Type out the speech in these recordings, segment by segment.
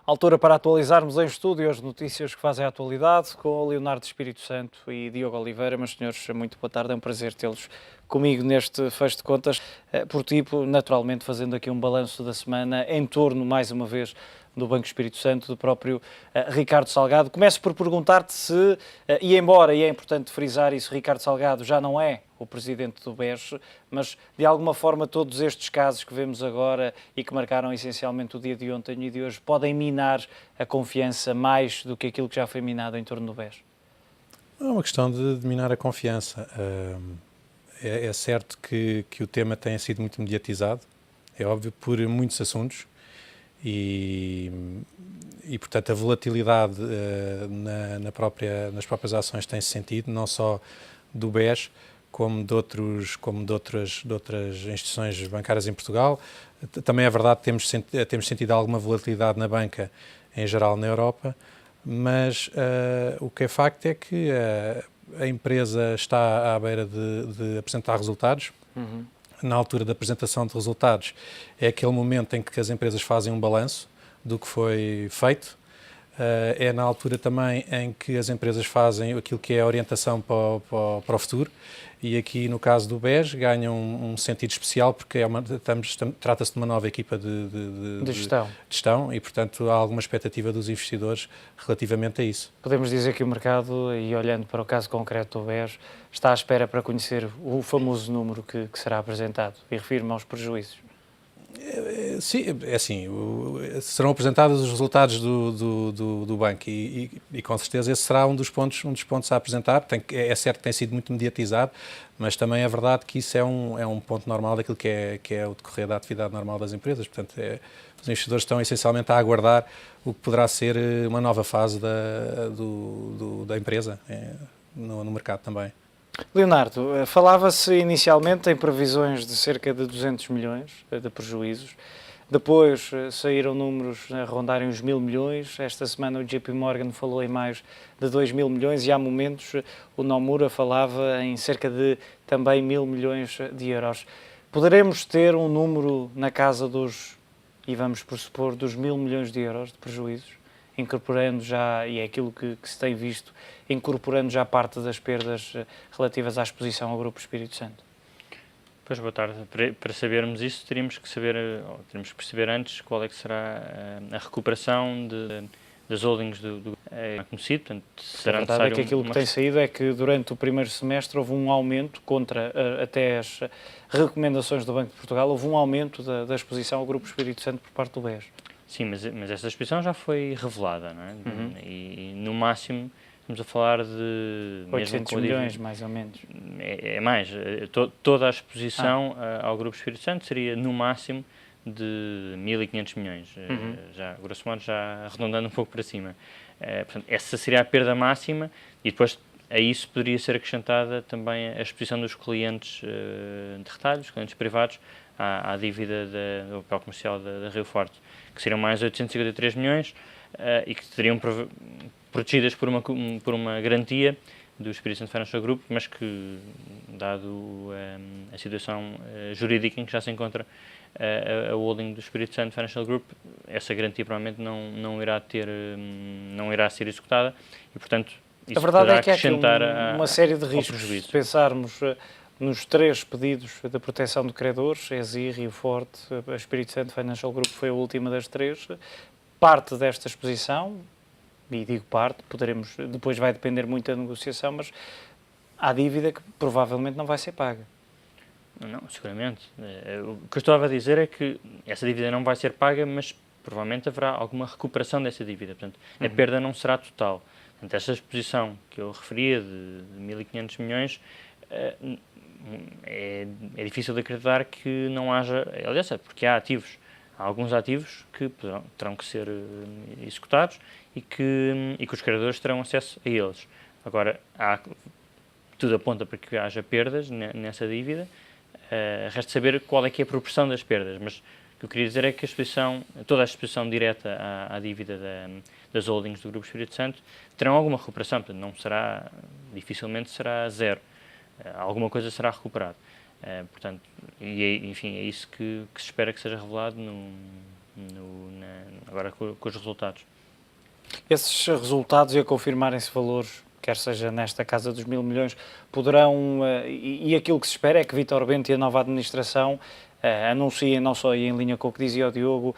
Altura para atualizarmos em estúdio as notícias que fazem a atualidade com o Leonardo Espírito Santo e Diogo Oliveira. Meus senhores, muito boa tarde, é um prazer tê-los comigo neste fecho de contas. Por tipo, naturalmente, fazendo aqui um balanço da semana em torno, mais uma vez, do Banco Espírito Santo, do próprio Ricardo Salgado. Começo por perguntar-te se, e embora, e é importante frisar isso, Ricardo Salgado já não é o presidente do BES, mas de alguma forma todos estes casos que vemos agora e que marcaram essencialmente o dia de ontem e de hoje podem minar a confiança mais do que aquilo que já foi minado em torno do BES? É uma questão de minar a confiança. É certo que o tema tem sido muito mediatizado, é óbvio, por muitos assuntos e portanto, a volatilidade nas próprias ações tem-se sentido, não só do BES, como de outras instituições bancárias em Portugal. Também é verdade que temos sentido alguma volatilidade na banca, em geral na Europa, mas o que é facto é que a empresa está à beira de apresentar resultados. Uhum. Na altura da apresentação de resultados é aquele momento em que as empresas fazem um balanço do que foi feito. É na altura também em que as empresas fazem aquilo que é a orientação para o futuro, e aqui no caso do BES ganha um sentido especial porque trata-se de uma nova equipa de gestão e, portanto, há alguma expectativa dos investidores relativamente a isso. Podemos dizer que o mercado, e olhando para o caso concreto do BES, está à espera para conhecer o famoso número que será apresentado, e refiro-me aos prejuízos. Sim, é assim, serão apresentados os resultados do banco e com certeza esse será um dos pontos a apresentar. É certo que tem sido muito mediatizado, mas também é verdade que isso é um ponto normal daquilo que é o decorrer da atividade normal das empresas. Portanto, os investidores estão essencialmente a aguardar o que poderá ser uma nova fase da empresa no mercado também. Leonardo, falava-se inicialmente em previsões de cerca de 200 milhões de prejuízos. Depois saíram números a rondarem os 1.000 milhões. Esta semana o JP Morgan falou em mais de 2.000 milhões e há momentos o Nomura falava em cerca de também 1.000 milhões de euros. Poderemos ter um número na casa dos, e vamos pressupor, dos 1.000 milhões de euros de prejuízos, incorporando já, e é aquilo que se tem visto, incorporando já parte das perdas relativas à exposição ao Grupo Espírito Santo? Pois, boa tarde. Para sabermos isso, teríamos que perceber antes qual é que será a recuperação das holdings do conhecido. Portanto, será a verdade é que aquilo que tem saído é que durante o primeiro semestre houve um aumento, contra até as recomendações do Banco de Portugal, houve um aumento da exposição ao Grupo Espírito Santo por parte do BES. Sim, mas essa exposição já foi revelada, não é? Uhum. E no máximo estamos a falar de 800 milhões, mais ou menos. É mais. Toda a exposição ao Grupo Espírito Santo seria no máximo de 1.500 milhões, já, grosso modo, já arredondando um pouco para cima. Portanto, essa seria a perda máxima e depois a isso poderia ser acrescentada também a exposição dos clientes de retalho, os clientes privados, à dívida do papel comercial da Rio Forte, que seriam mais 853 milhões e que estariam protegidas por uma garantia do Espírito Santo Financial Group, mas que, dado a situação jurídica em que já se encontra a holding do Espírito Santo Financial Group, essa garantia provavelmente não irá ser executada e, portanto, isso a verdade é que há aqui uma série de riscos. Se pensarmos nos 3 pedidos de proteção de credores, ESI, Rio Forte, a Espírito Santo Financial Group foi a última das 3, parte desta exposição, e digo parte, depois vai depender muito da negociação, mas há dívida que provavelmente não vai ser paga. Não, seguramente. O que eu estava a dizer é que essa dívida não vai ser paga, mas provavelmente haverá alguma recuperação dessa dívida. Portanto, a perda não será total. Portanto, esta exposição que eu referia de 1.500 milhões é difícil de acreditar que não haja... Aliás, é porque há alguns ativos que terão que ser executados e que os credores terão acesso a eles. Agora, tudo aponta para que haja perdas nessa dívida. Resta saber qual é que é a proporção das perdas, mas o que eu queria dizer é que toda a exposição direta à dívida das holdings do Grupo Espírito Santo terão alguma recuperação, portanto dificilmente será zero. Alguma coisa será recuperada. Portanto, enfim, é isso que se espera que seja revelado agora com os resultados. Esses resultados e a confirmarem-se valores, quer seja nesta casa dos 1.000 milhões, poderão, e aquilo que se espera é que Vítor Bento e a nova administração anunciem, não só em linha com o que dizia o Diogo,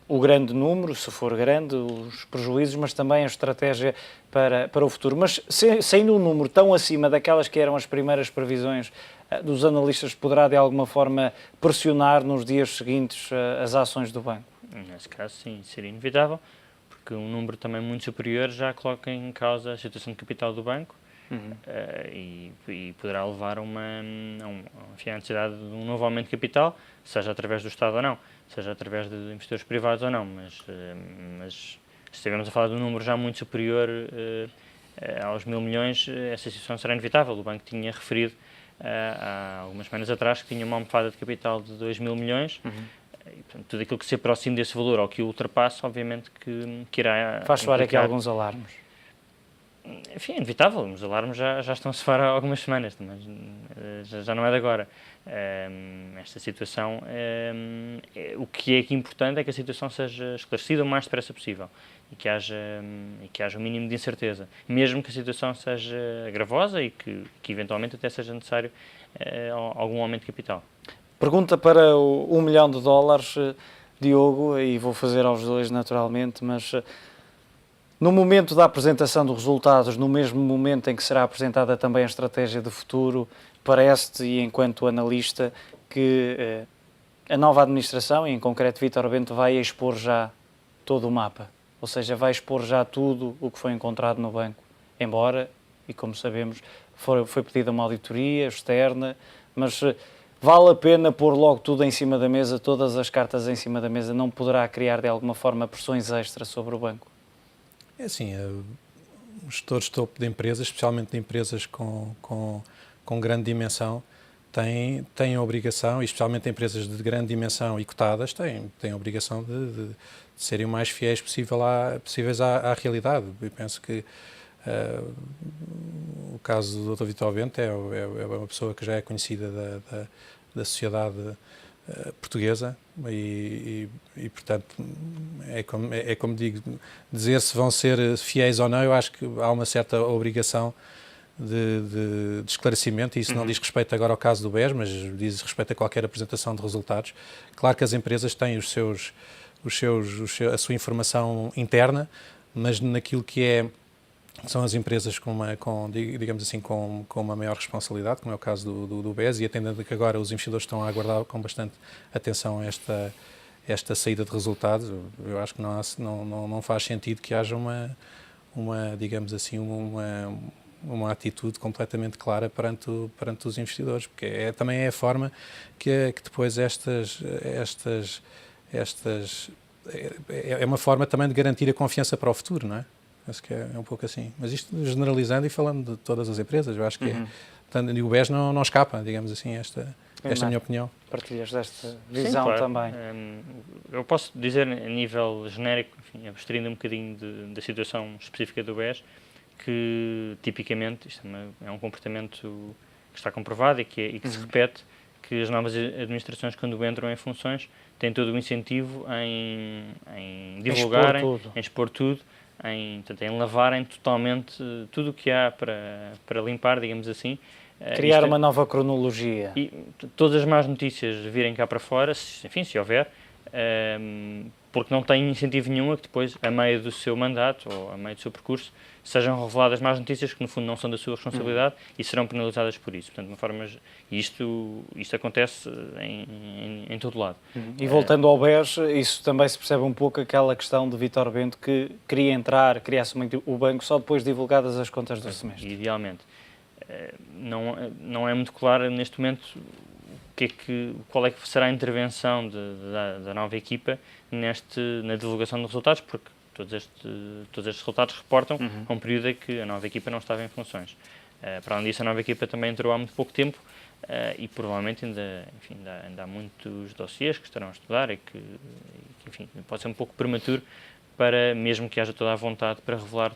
o grande número, se for grande, os prejuízos, mas também a estratégia para o futuro. Mas sendo um número tão acima daquelas que eram as primeiras previsões dos analistas, poderá de alguma forma pressionar nos dias seguintes as ações do banco? Nesse caso, sim, seria inevitável, porque um número também muito superior já coloca em causa a situação de capital do banco e poderá levar a uma necessidade de um novo aumento de capital, seja através do Estado ou não, seja através de investidores privados ou não, mas se estivermos a falar de um número já muito superior aos 1.000 milhões, essa situação será inevitável. O banco tinha referido há algumas semanas atrás que tinha uma almofada de capital de 2.000 milhões, e, portanto, tudo aquilo que se aproxime desse valor ou que o ultrapasse, obviamente que irá... Faz soar aqui alguns alarmes. Enfim, é inevitável, os alarmes já estão a soar há algumas semanas, mas já não é de agora. Esta situação, o que é aqui importante é que a situação seja esclarecida o mais depressa possível e que haja o mínimo de incerteza, mesmo que a situação seja gravosa e que eventualmente até seja necessário algum aumento de capital. Pergunta para o $1 milhão, Diogo, e vou fazer aos dois naturalmente, mas no momento da apresentação dos resultados, no mesmo momento em que será apresentada também a estratégia de futuro, parece-te, e enquanto analista, que a nova administração, e em concreto Vítor Bento, vai expor já todo o mapa? Ou seja, vai expor já tudo o que foi encontrado no banco? Embora, e como sabemos, foi pedida uma auditoria externa, mas vale a pena pôr logo tudo em cima da mesa, todas as cartas em cima da mesa? Não poderá criar de alguma forma pressões extras sobre o banco? É assim, os gestores de topo de empresas, especialmente de empresas com grande dimensão, têm a obrigação, e especialmente empresas de grande dimensão e cotadas, têm a obrigação de serem o mais fiéis possíveis à realidade. Eu penso que o caso do Dr. Vítor Bento é uma pessoa que já é conhecida da sociedade portuguesa e portanto, é como digo, dizer se vão ser fiéis ou não, eu acho que há uma certa obrigação de esclarecimento, e isso não diz respeito agora ao caso do BES, mas diz respeito a qualquer apresentação de resultados. Claro que as empresas têm a sua informação interna, mas naquilo que são as empresas digamos assim, com uma maior responsabilidade, como é o caso do BES, e atendendo que agora os investidores estão a aguardar com bastante atenção esta saída de resultados, eu acho que não faz sentido que haja digamos assim, uma atitude completamente clara perante os investidores, porque também é a forma que depois é uma forma também de garantir a confiança para o futuro, não é? Acho que é um pouco assim. Mas isto generalizando e falando de todas as empresas, eu acho que e o BES não escapa, digamos assim, esta é a minha opinião. Partilhas desta visão? Sim, claro. Também? Eu posso dizer, a nível genérico, enfim, abstraindo um bocadinho da situação específica do BES, que tipicamente isto é um comportamento que está comprovado e que se repete, que as novas administrações, quando entram em funções, têm todo o incentivo em divulgarem, em expor tudo, em lavarem totalmente tudo o que há para limpar, digamos assim. Criar uma nova cronologia. E todas as más notícias virem cá para fora, enfim, se houver, porque não tem incentivo nenhum a que depois, a meio do seu mandato ou a meio do seu percurso, sejam reveladas más notícias que no fundo não são da sua responsabilidade e serão penalizadas por isso. Portanto, de uma forma, isto acontece em todo lado. E voltando ao BES, isso também se percebe um pouco aquela questão de Vítor Bento que queria criasse o banco só depois de divulgadas as contas do semestre. Idealmente. Não é muito claro neste momento qual é que será a intervenção da nova equipa na divulgação de resultados, porque todos estes resultados reportam a um período em que a nova equipa não estava em funções. Para além disso, a nova equipa também entrou há muito pouco tempo e provavelmente ainda há muitos dossiês que estarão a estudar e que enfim, pode ser um pouco prematuro para, mesmo que haja toda a vontade para revelar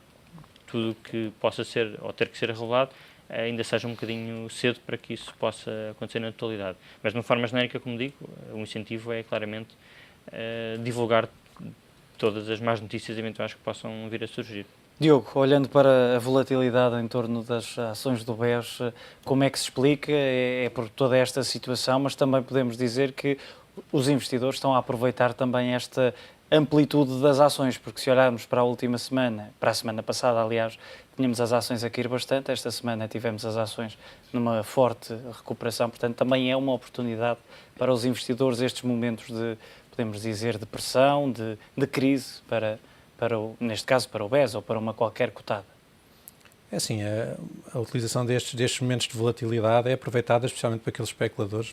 tudo o que possa ser ou ter que ser revelado, ainda seja um bocadinho cedo para que isso possa acontecer na totalidade. Mas de uma forma genérica, como digo, o incentivo é claramente divulgar todas as más notícias eventuais que possam vir a surgir. Diogo, olhando para a volatilidade em torno das ações do BES, como é que se explica? É por toda esta situação, mas também podemos dizer que os investidores estão a aproveitar também esta amplitude das ações, porque se olharmos para a última semana, para a semana passada, aliás, tínhamos as ações a cair bastante, esta semana tivemos as ações numa forte recuperação, portanto também é uma oportunidade para os investidores estes momentos de, podemos dizer, de pressão, de crise, neste caso para o BES ou para uma qualquer cotada. É assim, a utilização destes momentos de volatilidade é aproveitada especialmente por aqueles especuladores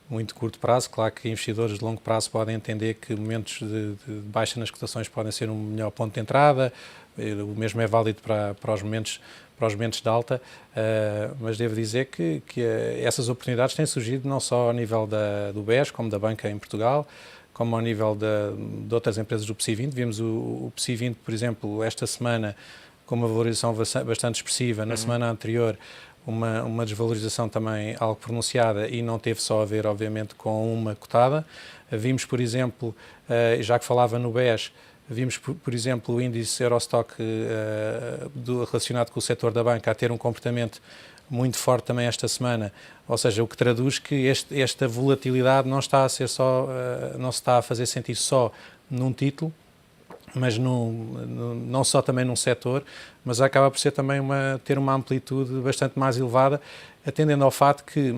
muito curto prazo. Claro que investidores de longo prazo podem entender que momentos de baixa nas cotações podem ser um melhor ponto de entrada, o mesmo é válido para os momentos de alta, mas devo dizer que essas oportunidades têm surgido não só ao nível do BES, como da banca em Portugal, como ao nível de outras empresas do PSI 20. Vimos o PSI 20, por exemplo, esta semana com uma valorização bastante expressiva, na semana anterior uma desvalorização também algo pronunciada e não teve só a ver, obviamente, com uma cotada. Vimos, por exemplo, já que falava no BES, vimos, por exemplo, o índice Eurostock relacionado com o setor da banca a ter um comportamento muito forte também esta semana, ou seja, o que traduz que esta volatilidade não está a ser só, não se está a fazer sentir só num título, mas não só também num setor, mas acaba por ser também ter uma amplitude bastante mais elevada, atendendo ao fato que,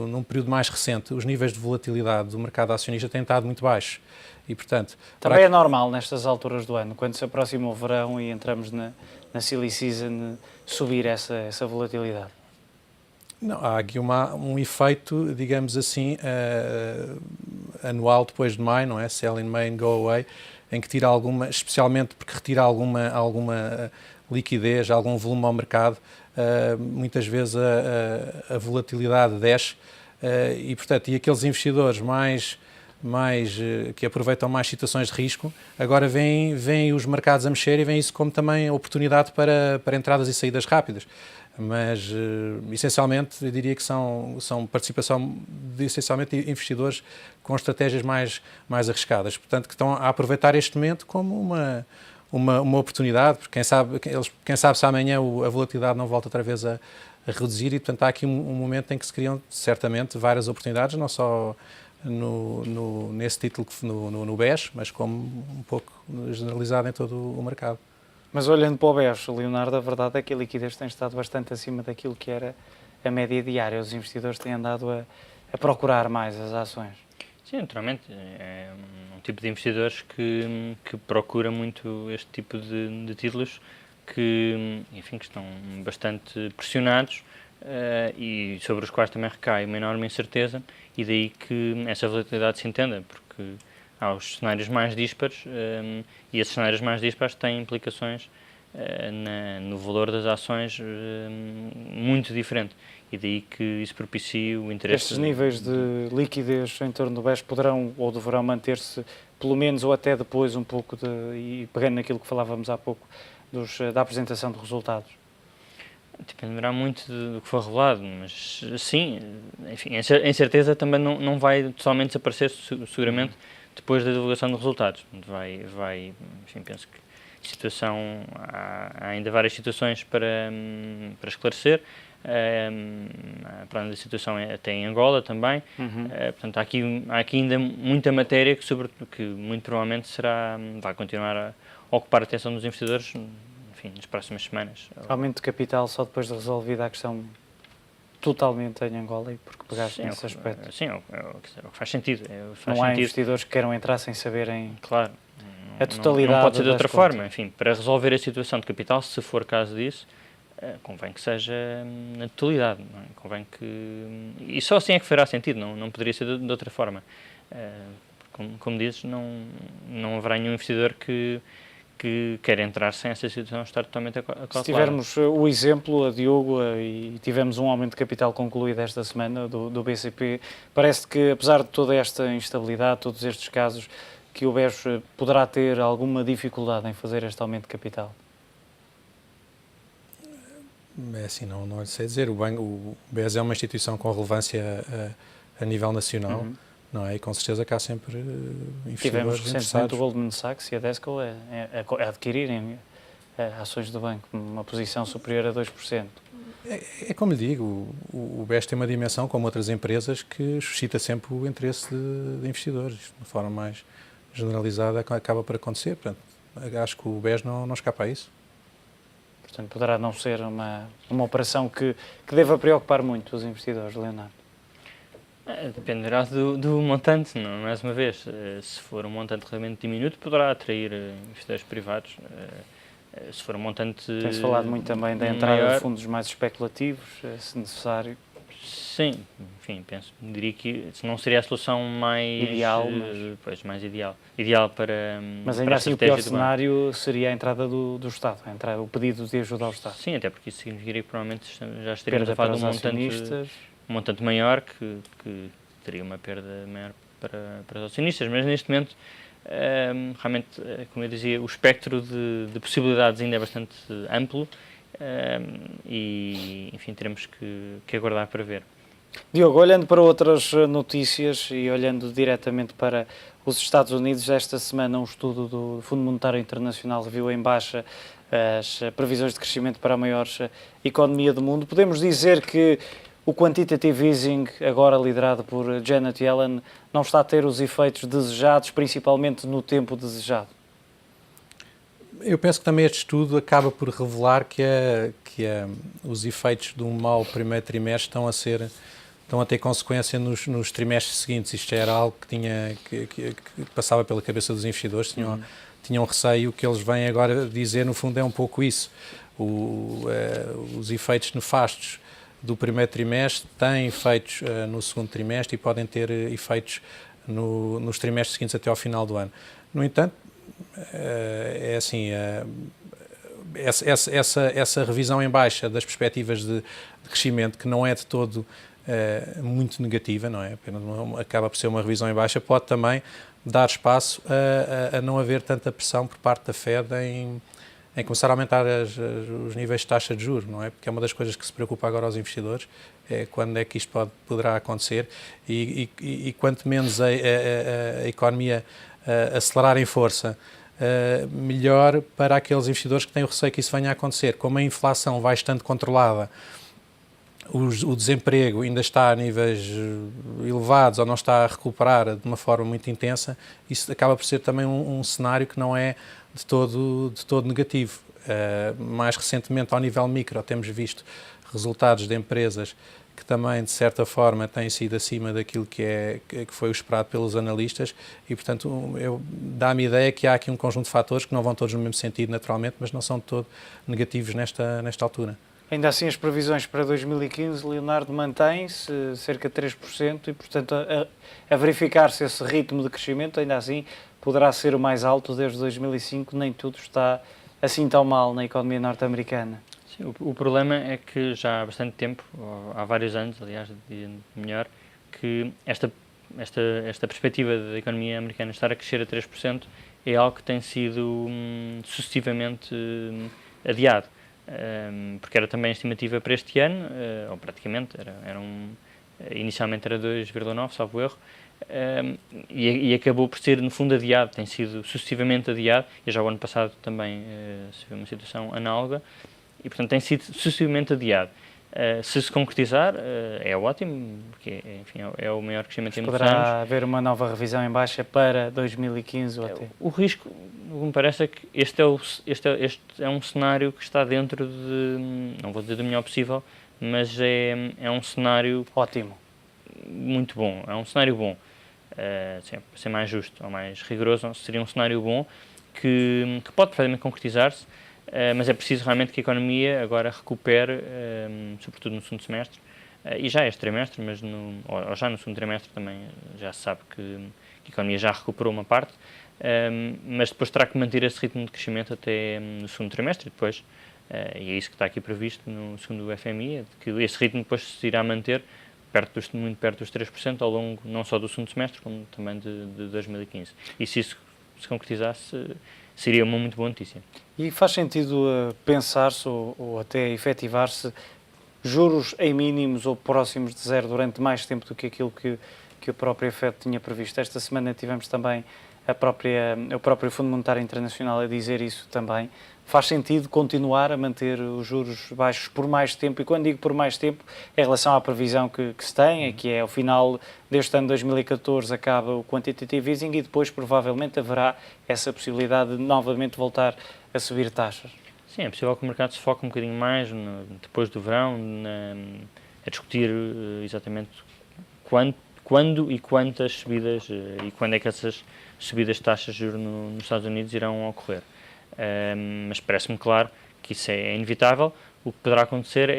num período mais recente, os níveis de volatilidade do mercado acionista têm estado muito baixos. E, portanto, também é normal nestas alturas do ano, quando se aproxima o verão e entramos na silly season, subir essa volatilidade. Não, há aqui um efeito, digamos assim, anual depois de maio, não é? Sell in May and go away, em que tira especialmente porque retira alguma liquidez, algum volume ao mercado, muitas vezes a volatilidade desce e, portanto, aqueles investidores que aproveitam mais situações de risco, agora veem os mercados a mexer e veem isso como também oportunidade para entradas e saídas rápidas. Mas, essencialmente, eu diria que são participação de, essencialmente, investidores com estratégias mais arriscadas. Portanto, que estão a aproveitar este momento como uma oportunidade, porque quem sabe se amanhã a volatilidade não volta outra vez a reduzir e, portanto, há aqui um momento em que se criam, certamente, várias oportunidades, não só nesse título, no BES, mas como um pouco generalizado em todo o mercado. Mas olhando para o BES, Leonardo, a verdade é que a liquidez tem estado bastante acima daquilo que era a média diária. Os investidores têm andado a procurar mais as ações. Sim, naturalmente. É um tipo de investidores que procura muito este tipo de títulos que estão bastante pressionados e sobre os quais também recai uma enorme incerteza e daí que essa volatilidade se entenda, porque há os cenários mais díspares e esses cenários mais díspares têm implicações no valor das ações muito diferente e daí que isso propicia o interesse. Estes níveis de liquidez em torno do BES poderão ou deverão manter-se pelo menos ou até depois um pouco e pegando naquilo que falávamos há pouco da apresentação de resultados? Dependerá muito do que for revelado, mas sim, enfim, a incerteza também não vai totalmente desaparecer seguramente depois da divulgação de resultados. Enfim, penso que há ainda várias situações para esclarecer, para além da situação até em Angola também, portanto há aqui ainda muita matéria que muito provavelmente vai continuar a ocupar a atenção dos investidores, enfim, nas próximas semanas. Aumento de capital só depois de resolvida a questão totalmente em Angola e porque pegaste nesse aspecto. Sim, é o que faz sentido. Não há investidores que queiram entrar sem saberem claro, a totalidade. Não pode ser de outra forma. Enfim, para resolver a situação de capital, se for caso disso, convém que seja na totalidade. Não é? Convém que... E só assim é que fará sentido, não poderia ser de outra forma. Como dizes, não haverá nenhum investidor que quer entrar sem essa situação estar totalmente acautelada. Se tivermos o exemplo, a Diogo, e tivemos um aumento de capital concluído esta semana do BCP, parece que, apesar de toda esta instabilidade, todos estes casos, que o BES poderá ter alguma dificuldade em fazer este aumento de capital? É assim, não lhe sei dizer. O BES é uma instituição com relevância a nível nacional. não é? E com certeza que há sempre Tivemos investidores recentemente interessados. o Goldman Sachs e a Desco a adquirirem ações do banco, uma posição superior a 2%. É como lhe digo, o BES tem uma dimensão, como outras empresas, que suscita sempre o interesse de investidores. Isto, de uma forma mais generalizada, acaba por acontecer. Portanto, acho que o BES não escapa a isso. Portanto, poderá não ser uma operação que deva preocupar muito os investidores, Leonardo. Dependerá do montante, não, mais uma vez. Se for um montante realmente diminuto, poderá atrair investidores privados. Se for um montante Tem-se falado muito também da entrada maior, de fundos mais especulativos, se necessário. sim, enfim, diria que não seria a solução mais Ideal, mais ideal para mas para ainda a assim o estratégia pior do banco. cenário seria a entrada do Estado, o pedido de ajuda ao Estado. Sim, até porque isso significaria que provavelmente já estaríamos Perda a falar para de os acionistas. um montante maior que teria uma perda maior para os acionistas, mas neste momento realmente, como eu dizia, o espectro de possibilidades ainda é bastante amplo e, enfim, teremos que aguardar para ver. Diogo, olhando para outras notícias e olhando diretamente para os Estados Unidos, esta semana um estudo do Fundo Monetário Internacional reviu em baixa as previsões de crescimento para a maior economia do mundo. Podemos dizer que o quantitative easing, agora liderado por Janet Yellen, não está a ter os efeitos desejados, principalmente no tempo desejado? Eu penso que também este estudo acaba por revelar que os efeitos de um mau primeiro trimestre estão a ter consequência nos trimestres seguintes. Isto era algo que passava pela cabeça dos investidores, tinham receio. O que eles vêm agora dizer, no fundo, é um pouco isso. Os efeitos nefastos do primeiro trimestre têm efeitos no segundo trimestre e podem ter efeitos nos trimestres seguintes até ao final do ano. No entanto, é assim, essa revisão em baixa das perspectivas de crescimento, que não é de todo muito negativa, não é? Apenas acaba por ser uma revisão em baixa, pode também dar espaço a não haver tanta pressão por parte da Fed em começar a aumentar os níveis de taxa de juros, não é? Porque é uma das coisas que se preocupa agora aos investidores, é quando é que isto poderá acontecer e quanto menos a economia acelerar em força, melhor para aqueles investidores que têm o receio que isso venha a acontecer. Como a inflação vai estando controlada, o desemprego ainda está a níveis elevados ou não está a recuperar de uma forma muito intensa, isso acaba por ser também um cenário que não é de todo negativo. Mais recentemente, ao nível micro, temos visto resultados de empresas que também, de certa forma, têm sido acima daquilo que foi o esperado pelos analistas e, portanto, dá-me a ideia que há aqui um conjunto de fatores que não vão todos no mesmo sentido, naturalmente, mas não são de todo negativos nesta altura. Ainda assim, as previsões para 2015, Leonardo, mantém-se cerca de 3% e, portanto, a verificar-se esse ritmo de crescimento, ainda assim, poderá ser o mais alto desde 2005, nem tudo está assim tão mal na economia norte-americana. Sim, o problema é que já há bastante tempo, há vários anos, aliás, melhor, que esta perspectiva da economia americana estar a crescer a 3% é algo que tem sido sucessivamente adiado. Porque era também a estimativa para este ano, ou praticamente, inicialmente era 2,9, salvo erro, e acabou por ser, no fundo, adiado, tem sido sucessivamente adiado, e já o ano passado também se viu uma situação análoga, e portanto tem sido sucessivamente adiado. Se se concretizar, é ótimo, porque enfim, é o maior crescimento em muitos anos. Poderá haver uma nova revisão em baixa para 2015 ou até? O risco, o que me parece, é que este é um cenário que está dentro de, não vou dizer do melhor possível, mas é um cenário ótimo, muito bom, é um cenário bom. Para ser mais justo ou mais rigoroso, seria um cenário bom que pode perfeitamente concretizar-se, mas é preciso realmente que a economia agora recupere, sobretudo no segundo semestre, e já este trimestre, mas ou já no segundo trimestre também já se sabe que a economia já recuperou uma parte, mas depois terá que manter esse ritmo de crescimento até no segundo trimestre e depois, e é isso que está aqui previsto no segundo do FMI, é que esse ritmo depois se irá manter muito perto dos 3% ao longo não só do segundo semestre, como também de 2015. E se isso se concretizasse, seria uma muito boa notícia. E faz sentido pensar-se ou até efetivar-se juros em mínimos ou próximos de zero durante mais tempo do que aquilo que que a própria FED tinha previsto. Esta semana tivemos também o próprio Fundo Monetário Internacional a dizer isso também. Faz sentido continuar a manter os juros baixos por mais tempo, e quando digo por mais tempo, é em relação à previsão que se tem, que é ao final deste ano 2014 acaba o quantitative easing e depois provavelmente haverá essa possibilidade de novamente voltar a subir taxas. Sim, é possível que o mercado se foque um bocadinho mais, depois do verão, a discutir exatamente quando e quantas subidas e quando é que essas subidas de taxas de juros nos Estados Unidos irão ocorrer. Mas parece-me claro que isso é inevitável. O que poderá acontecer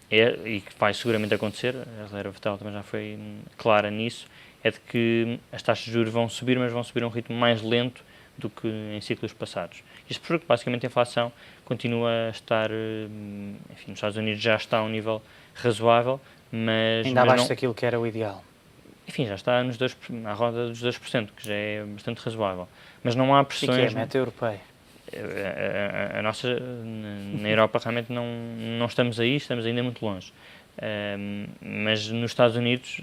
e que vai seguramente acontecer, a Reserva Federal também já foi clara nisso, é de que as taxas de juros vão subir, mas vão subir a um ritmo mais lento do que em ciclos passados. Isto porque, basicamente, a inflação continua a estar, enfim, nos Estados Unidos já está a um nível razoável, mas... Ainda abaixo daquilo que era o ideal. Enfim, já está à roda dos 2%, que já é bastante razoável. Mas não há pressões... E que é a meta europeia? A nossa, na Europa, realmente não estamos aí, estamos ainda muito longe. Mas nos Estados Unidos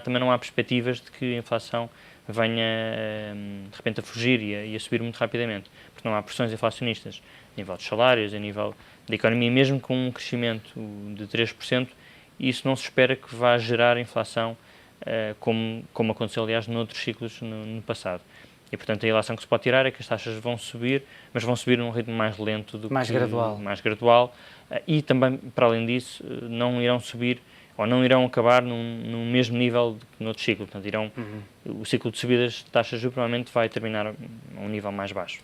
também não há perspectivas de que a inflação venha de repente a fugir e a subir muito rapidamente, porque não há pressões inflacionistas a nível dos salários, a nível da economia, mesmo com um crescimento de 3%, isso não se espera que vá gerar inflação, como aconteceu, aliás, noutros ciclos no passado. E, portanto, a ilação que se pode tirar é que as taxas vão subir, mas vão subir num ritmo mais lento do mais gradual, e também, para além disso, não irão subir ou não irão acabar no mesmo nível que noutros ciclos. Portanto, o ciclo de subidas de taxas de juros provavelmente vai terminar a um nível mais baixo.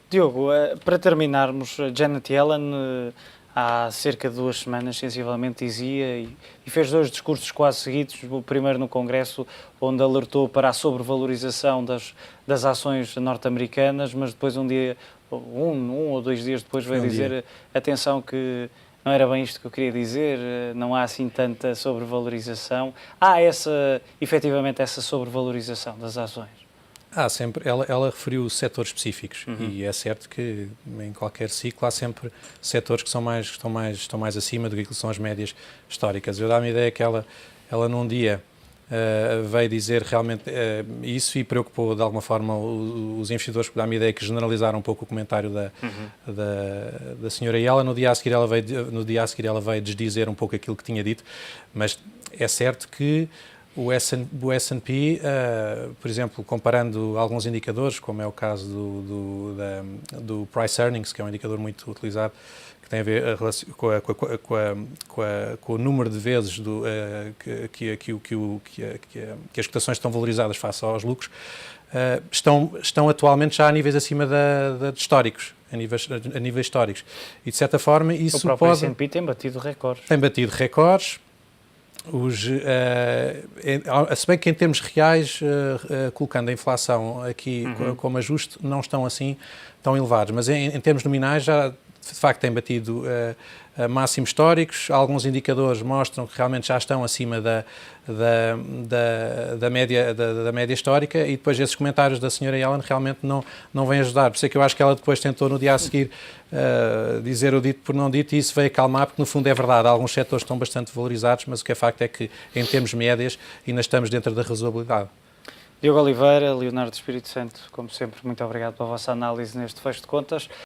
Diogo, para terminarmos, Janet Yellen há cerca de 2 semanas, sensivelmente, dizia e fez 2 discursos quase seguidos, o primeiro no Congresso, onde alertou para a sobrevalorização das ações norte-americanas, mas depois um ou 2 dias depois veio dizer, atenção que não era bem isto que eu queria dizer, não há assim tanta sobrevalorização. Há efetivamente essa sobrevalorização das ações? Há sempre, ela referiu setores específicos e é certo que em qualquer ciclo há sempre setores que estão mais acima do que são as médias históricas. Eu dá-me a ideia que ela num dia veio dizer realmente isso e preocupou de alguma forma os investidores, porque dá-me a ideia que generalizaram um pouco o comentário da senhora Yellen. No dia a seguir ela veio desdizer um pouco aquilo que tinha dito, mas é certo que o S&P, por exemplo, comparando alguns indicadores, como é o caso do Price Earnings, que é um indicador muito utilizado, que tem a ver com o número de vezes que as cotações estão valorizadas face aos lucros, estão atualmente já a níveis acima de históricos, a níveis históricos. E, de certa forma, isso o próprio S&P tem batido recordes. Tem batido recordes. Se bem que em termos reais, colocando a inflação aqui como ajuste, não estão assim tão elevados, mas em termos nominais já de facto tem batido máximos históricos. Alguns indicadores mostram que realmente já estão acima da média histórica, e depois esses comentários da senhora Yellen realmente não vêm ajudar. Por isso é que eu acho que ela depois tentou no dia a seguir dizer o dito por não dito, e isso veio acalmar, porque no fundo é verdade, alguns setores estão bastante valorizados, mas o que é facto é que em termos médias ainda estamos dentro da razoabilidade. Diogo Oliveira, Leonardo Espírito Santo, como sempre, muito obrigado pela vossa análise neste fecho de contas.